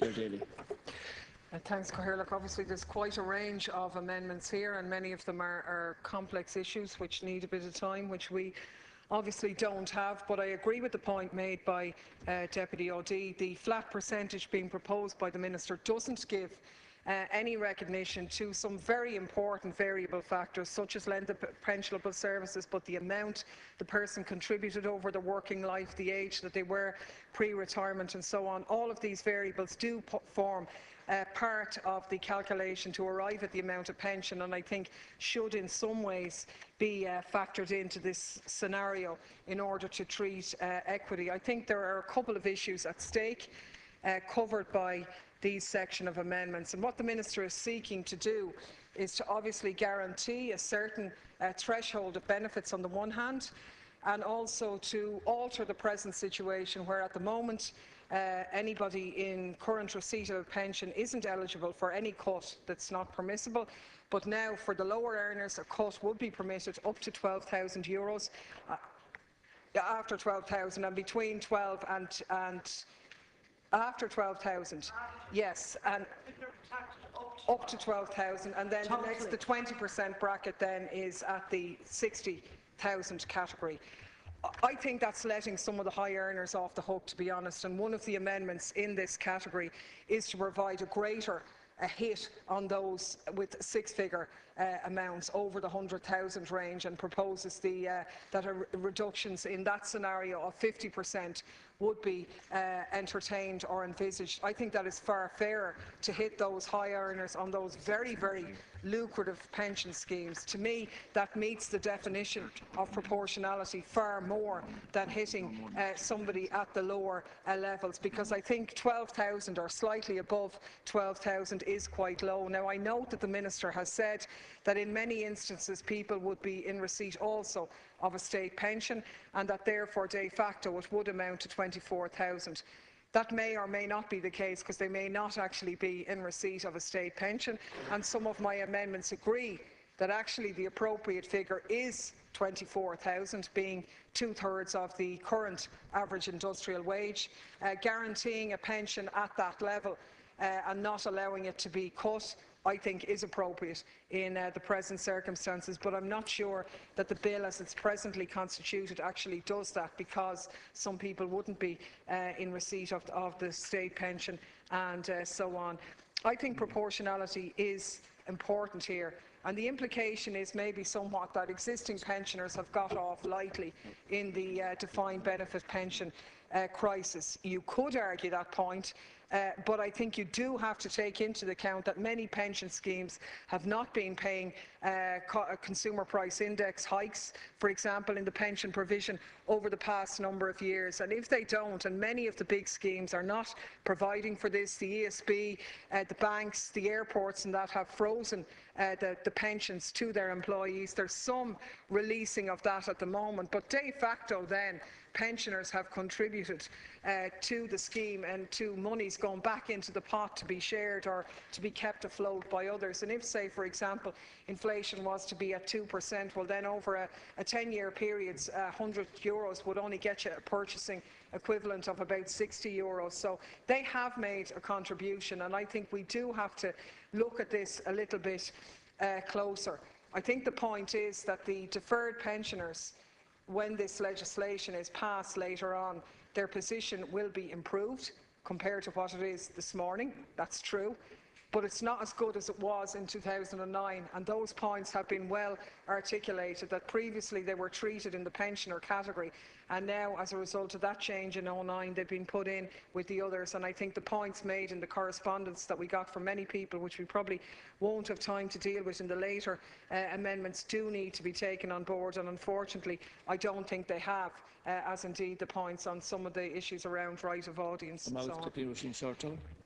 Daly. Thanks, Cathaoirleach. Look, obviously there's quite a range of amendments here, and many of them are complex issues which need a bit of time, which we obviously don't have. But I agree with the point made by Deputy O'D. The flat percentage being proposed by the Minister doesn't give any recognition to some very important variable factors such as length of pensionable services, but the amount the person contributed over the working life, the age that they were pre-retirement and so on. All of these variables do form part of the calculation to arrive at the amount of pension, and I think should in some ways be factored into this scenario in order to treat equity. I think there are a couple of issues at stake covered by these section of amendments, and what the Minister is seeking to do is to obviously guarantee a certain threshold of benefits on the one hand, and also to alter the present situation where at the moment anybody in current receipt of a pension isn't eligible for any cut that's not permissible, but now for the lower earners a cut would be permitted up to €12,000 after 12,000 and between 12 and after 12,000, yes, and up to 12,000, and then the 20% bracket then is at the 60,000 category. I think that's letting some of the high earners off the hook, to be honest, and one of the amendments in this category is to provide a greater hit on those with six-figure amounts over the 100,000 range, and proposes that reductions in that scenario of 50% would be entertained or envisaged. I think that is far fairer to hit those high earners on those very, very lucrative pension schemes. To me, that meets the definition of proportionality far more than hitting somebody at the lower levels, because I think 12,000 or slightly above 12,000 is quite low. Now, I note that the Minister has said that in many instances people would be in receipt also of a state pension, and that therefore de facto it would amount to 24,000. That may or may not be the case, because they may not actually be in receipt of a state pension, and some of my amendments agree that actually the appropriate figure is 24,000, being 2/3 of the current average industrial wage, guaranteeing a pension at that level and not allowing it to be cut, I think is appropriate in the present circumstances, but I'm not sure that the bill as it's presently constituted actually does that, because some people wouldn't be in receipt of the state pension and so on. I think proportionality is important here, and the implication is maybe somewhat that existing pensioners have got off lightly in the defined benefit pension crisis. You could argue that point, but I think you do have to take into account that many pension schemes have not been paying consumer price index hikes, for example, in the pension provision over the past number of years. And if they don't, and many of the big schemes are not providing for this, the ESB, the banks, the airports and that have frozen the pensions to their employees. There's some releasing of that at the moment, but de facto then pensioners have contributed to the scheme and to monies going back into the pot to be shared or to be kept afloat by others. And if, say, for example, inflation was to be at 2%, well then over a 10-year period, €100 would only get you a purchasing equivalent of about €60. So they have made a contribution, and I think we do have to look at this a little bit closer. I think the point is that the deferred pensioners, when this legislation is passed later on, their position will be improved compared to what it is this morning. That's true. But it's not as good as it was in 2009, and those points have been well articulated, that previously they were treated in the pensioner category, and now as a result of that change in 2009 they've been put in with the others. And I think the points made in the correspondence that we got from many people, which we probably won't have time to deal with in the later amendments, do need to be taken on board, and unfortunately I don't think they have, as indeed the points on some of the issues around right of audience and so on.